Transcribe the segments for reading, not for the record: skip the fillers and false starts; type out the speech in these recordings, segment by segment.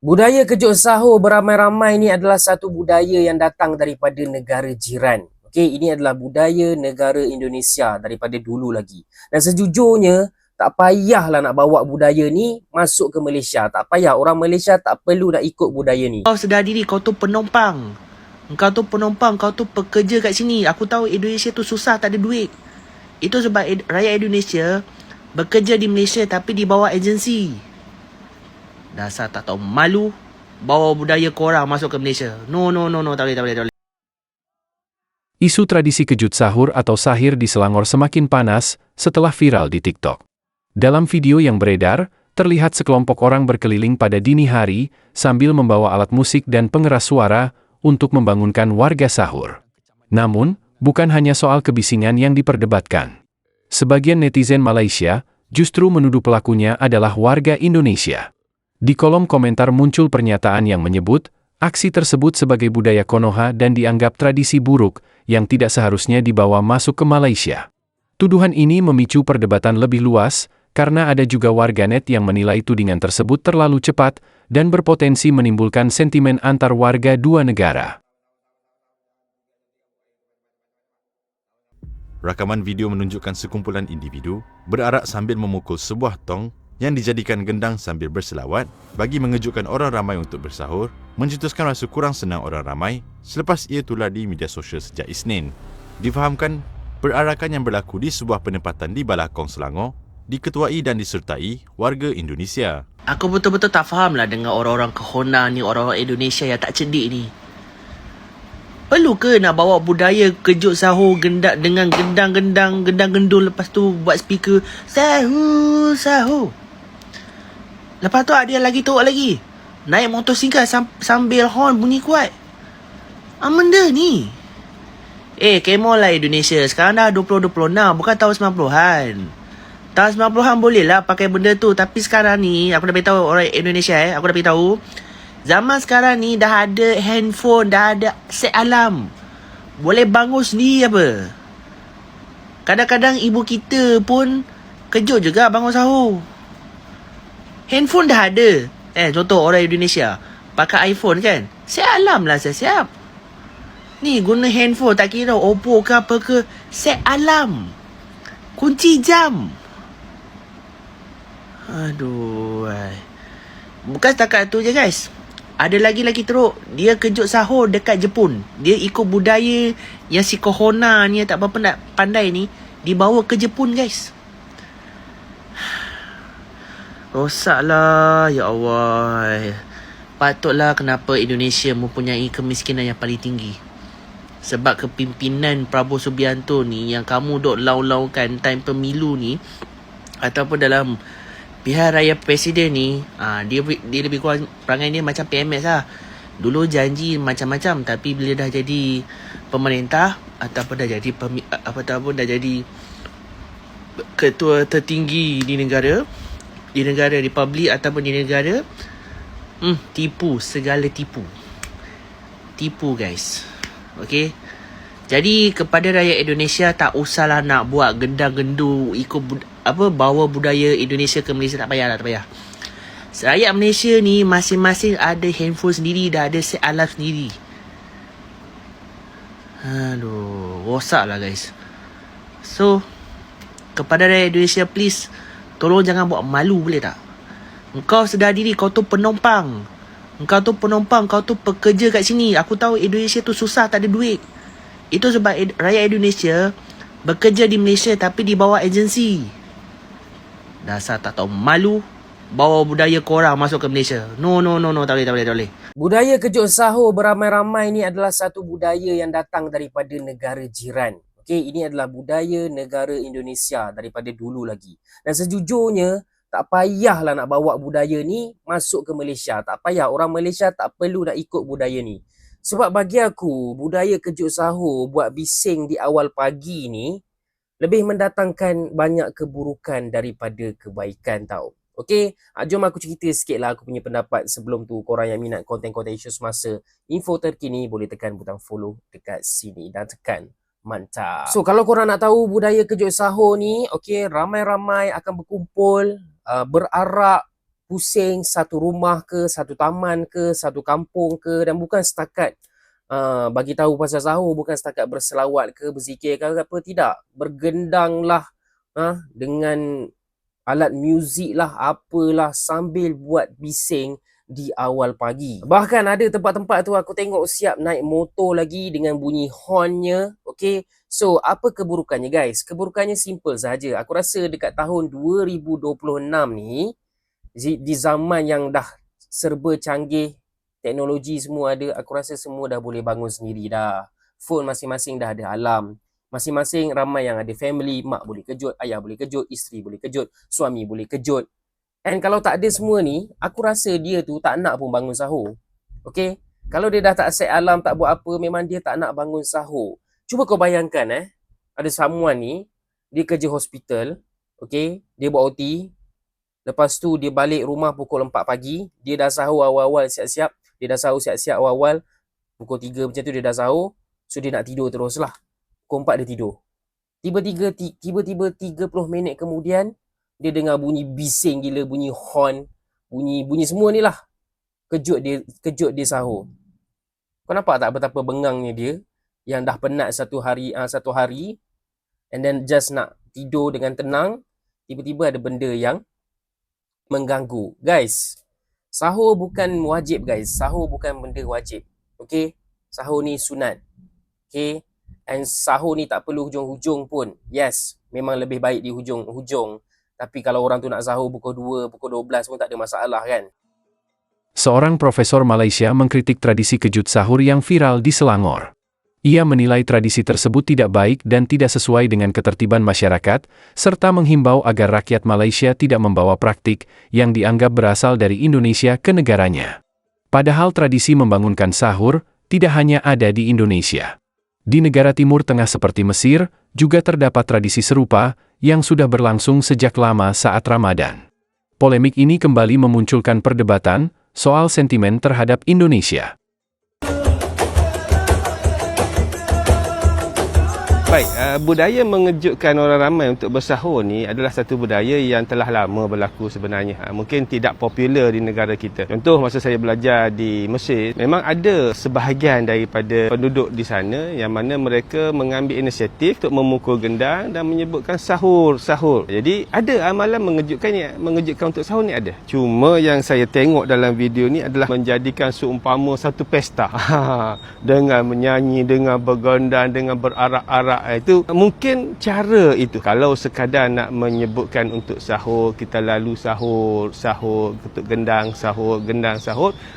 Budaya kejut sahur beramai-ramai ni adalah satu budaya yang datang daripada negara jiran. Okey, ini adalah budaya negara Indonesia daripada dulu lagi. Dan sejujurnya, tak payahlah nak bawa budaya ni masuk ke Malaysia. Tak payah, orang Malaysia tak perlu nak ikut budaya ni. Kau sedar diri, kau tu penumpang. Kau tu penumpang, kau tu pekerja kat sini. Aku tahu Indonesia tu susah, tak ada duit. Itu sebab rakyat Indonesia bekerja di Malaysia tapi di bawah agensi. Dasar tak tahu malu bawa budaya korang masuk ke Malaysia. No, tak boleh. Isu tradisi kejut sahur atau sahir di Selangor semakin panas setelah viral di TikTok. Dalam video yang beredar, terlihat sekelompok orang berkeliling pada dini hari sambil membawa alat musik dan pengeras suara untuk membangunkan warga sahur. Namun, bukan hanya soal kebisingan yang diperdebatkan. Sebagian netizen Malaysia justru menuduh pelakunya adalah warga Indonesia. Di kolom komentar muncul pernyataan yang menyebut aksi tersebut sebagai budaya Konoha dan dianggap tradisi buruk yang tidak seharusnya dibawa masuk ke Malaysia. Tuduhan ini memicu perdebatan lebih luas karena ada juga warganet yang menilai tudingan tersebut terlalu cepat dan berpotensi menimbulkan sentimen antar warga dua negara. Rakaman video menunjukkan sekumpulan individu berarak sambil memukul sebuah tong yang dijadikan gendang sambil berselawat bagi mengejutkan orang ramai untuk bersahur, mencetuskan rasa kurang senang orang ramai selepas ia tular di media sosial sejak Isnin. Difahamkan, perarakan yang berlaku di sebuah penempatan di Balakong, Selangor, diketuai dan disertai warga Indonesia. Aku betul-betul tak faham lah dengan orang-orang kehona ni, orang-orang Indonesia yang tak cerdik ni. Perlu ke nak bawa budaya kejut sahur gendak dengan gendang-gendang, gendang-gendul, lepas tu buat speaker sahur. Lepas tu ada lagi teruk lagi. Naik motosikal sambil horn bunyi kuat. Benda ni. Kemo lah Indonesia. Sekarang dah 2026, bukan tahun 90-an. Tahun 90-an boleh lah pakai benda tu. Tapi sekarang ni, aku dah beritahu orang Indonesia aku dah beritahu. Zaman sekarang ni dah ada handphone, dah ada set alarm. Boleh bangun sendiri apa. Kadang-kadang ibu kita pun kejut juga bangun sahur. Handphone dah ada. Contoh orang Indonesia pakai iPhone kan, set alarm lah saya siap. Ni guna handphone, tak kira Oppo ke apa ke, set alarm, kunci jam. Aduh. Bukan setakat tu je guys. Ada lagi teruk. Dia kejut sahur dekat Jepun. Dia ikut budaya yang si Kohona ni tak apa nak pandai ni, dibawa ke Jepun guys. Rosaklah, ya Allah. Patutlah kenapa Indonesia mempunyai kemiskinan yang paling tinggi. Sebab kepimpinan Prabowo Subianto ni yang kamu duk lau-laukan time pemilu ni, ataupun dalam pihak raya presiden ni, dia lebih kurang perangai dia macam PMS lah. Dulu janji macam-macam, tapi bila dah jadi pemerintah ataupun dah jadi ketua tertinggi di negara republik ataupun di negara, tipu, segala tipu guys. Okay, jadi kepada rakyat Indonesia, tak usahlah nak buat gendang-gendu ikut bawa budaya Indonesia ke Malaysia. Tak payah. Rakyat Malaysia ni masing-masing ada handphone sendiri, dah ada set alarm sendiri. Aduh, rosak lah guys. So, kepada rakyat Indonesia, please, tolong jangan buat malu, boleh tak? Engkau sedar diri, kau tu penumpang. Kau tu pekerja kat sini. Aku tahu Indonesia tu susah, tak ada duit. Itu sebab rakyat Indonesia bekerja di Malaysia tapi di bawah agensi. Dasar tak tahu malu bawa budaya korang masuk ke Malaysia. No, tak boleh. Budaya kejut sahur beramai-ramai ni adalah satu budaya yang datang daripada negara jiran. Okey, ini adalah budaya negara Indonesia daripada dulu lagi. Dan sejujurnya, tak payahlah nak bawa budaya ni masuk ke Malaysia. Tak payah, orang Malaysia tak perlu nak ikut budaya ni. Sebab bagi aku, budaya kejut sahur buat bising di awal pagi ni lebih mendatangkan banyak keburukan daripada kebaikan tau. Okey, jom aku cerita sikit lah aku punya pendapat. Sebelum tu, korang yang minat konten-konten isu semasa, info terkini, boleh tekan butang follow dekat sini dan tekan mantap. So, kalau korang nak tahu budaya kejut sahur ni, okey, ramai-ramai akan berkumpul, berarak, pusing satu rumah ke, satu taman ke, satu kampung ke, dan bukan setakat bagi tahu pasal sahur, bukan setakat berselawat ke, berzikir ke apa, tidak. Bergendanglah dengan alat muzik lah, apalah, sambil buat bising di awal pagi. Bahkan ada tempat-tempat tu aku tengok siap naik motor lagi dengan bunyi hornnya. Okay, so apa keburukannya guys? Keburukannya simple saja. Aku rasa dekat tahun 2026 ni, di zaman yang dah serba canggih, teknologi semua ada, aku rasa semua dah boleh bangun sendiri dah. Phone masing-masing dah ada alarm. Masing-masing ramai yang ada family, mak boleh kejut, ayah boleh kejut, isteri boleh kejut, suami boleh kejut. And kalau tak ada semua ni, aku rasa dia tu tak nak pun bangun sahur. Okay? Kalau dia dah tak set alarm, tak buat apa, memang dia tak nak bangun sahur. Cuba kau bayangkan ada someone ni, dia kerja hospital, okay? Dia buat OT, lepas tu dia balik rumah pukul 4 pagi, dia dah sahur awal-awal siap-siap, dia dah sahur siap-siap awal-awal, pukul 3 macam tu dia dah sahur, so dia nak tidur terus lah. Pukul 4 dia tidur. Tiba-tiba 30 minit kemudian, dia dengar bunyi bising gila, bunyi horn, bunyi semua ni lah. Kejut dia sahur. Kau nampak tak betapa bengangnya dia, yang dah penat satu hari, and then just nak tidur dengan tenang, tiba-tiba ada benda yang mengganggu. Guys, sahur bukan wajib guys. Sahur bukan benda wajib. Okay? Sahur ni sunat. Okay? And sahur ni tak perlu hujung-hujung pun. Yes, memang lebih baik di hujung-hujung. Tapi kalau orang tu nak sahur pukul 2, pukul 12 pun tak ada masalah kan? Seorang profesor Malaysia mengkritik tradisi kejut sahur yang viral di Selangor. Ia menilai tradisi tersebut tidak baik dan tidak sesuai dengan ketertiban masyarakat, serta menghimbau agar rakyat Malaysia tidak membawa praktik yang dianggap berasal dari Indonesia ke negaranya. Padahal tradisi membangunkan sahur tidak hanya ada di Indonesia. Di negara Timur Tengah seperti Mesir, juga terdapat tradisi serupa yang sudah berlangsung sejak lama saat Ramadan. Polemik ini kembali memunculkan perdebatan soal sentimen terhadap Indonesia. Baik, budaya mengejutkan orang ramai untuk bersahur ni adalah satu budaya yang telah lama berlaku sebenarnya. Mungkin tidak popular di negara kita. Contoh, masa saya belajar di Mesir, memang ada sebahagian daripada penduduk di sana yang mana mereka mengambil inisiatif untuk memukul gendang dan menyebutkan sahur. Jadi, ada amalan mengejutkan untuk sahur ni ada. Cuma yang saya tengok dalam video ni adalah menjadikan seumpama satu pesta. Dengan menyanyi, dengan bergondang, dengan berarak-arak. Itu mungkin cara itu. Kalau sekadar nak menyebutkan untuk sahur, kita lalu sahur, ketuk gendang, sahur,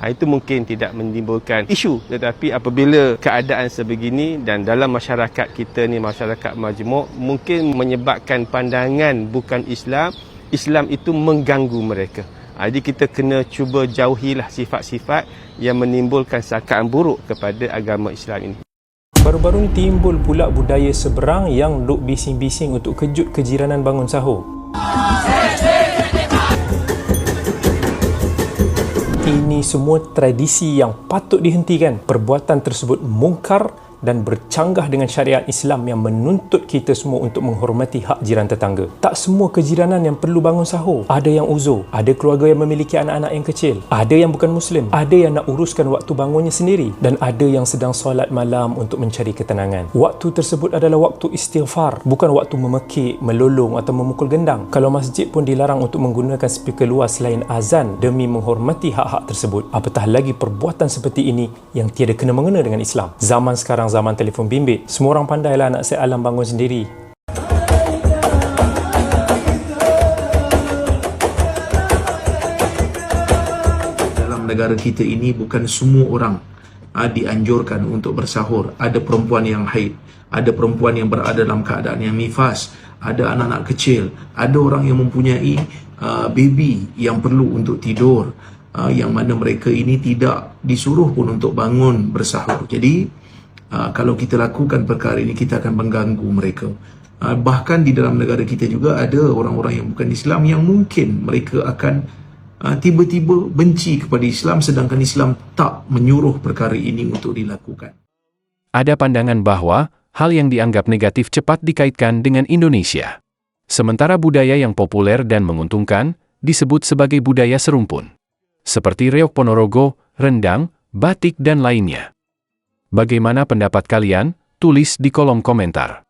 itu mungkin tidak menimbulkan isu. Tetapi apabila keadaan sebegini dan dalam masyarakat kita ni, masyarakat majmuk, mungkin menyebabkan pandangan bukan Islam itu mengganggu mereka. Jadi kita kena cuba jauhilah sifat-sifat yang menimbulkan sangkaan buruk kepada agama Islam ini. Baru-baru ni timbul pula budaya seberang yang duk bising-bising untuk kejut kejiranan bangun sahur. Ini semua tradisi yang patut dihentikan. Perbuatan tersebut mungkar dan bercanggah dengan syariat Islam yang menuntut kita semua untuk menghormati hak jiran tetangga. Tak semua kejiranan yang perlu bangun sahur. Ada yang uzur, ada keluarga yang memiliki anak-anak yang kecil, ada yang bukan Muslim, ada yang nak uruskan waktu bangunnya sendiri, dan ada yang sedang solat malam untuk mencari ketenangan. Waktu tersebut adalah waktu istighfar, bukan waktu memekik, melolong atau memukul gendang. Kalau masjid pun dilarang untuk menggunakan speaker luar selain azan demi menghormati hak-hak tersebut, apatah lagi perbuatan seperti ini yang tiada kena-mengena dengan Islam. Zaman sekarang zaman telefon bimbit, semua orang pandailah nak set alarm bangun sendiri. Dalam negara kita ini bukan semua orang dianjurkan untuk bersahur. Ada perempuan yang haid, ada perempuan yang berada dalam keadaan yang nifas, ada anak-anak kecil, ada orang yang mempunyai baby yang perlu untuk tidur, yang mana mereka ini tidak disuruh pun untuk bangun bersahur. Jadi kalau kita lakukan perkara ini, kita akan mengganggu mereka. Bahkan di dalam negara kita juga ada orang-orang yang bukan Islam yang mungkin mereka akan tiba-tiba benci kepada Islam, sedangkan Islam tak menyuruh perkara ini untuk dilakukan. Ada pandangan bahwa hal yang dianggap negatif cepat dikaitkan dengan Indonesia. Sementara budaya yang populer dan menguntungkan disebut sebagai budaya serumpun. Seperti reog Ponorogo, rendang, batik dan lainnya. Bagaimana pendapat kalian? Tulis di kolom komentar.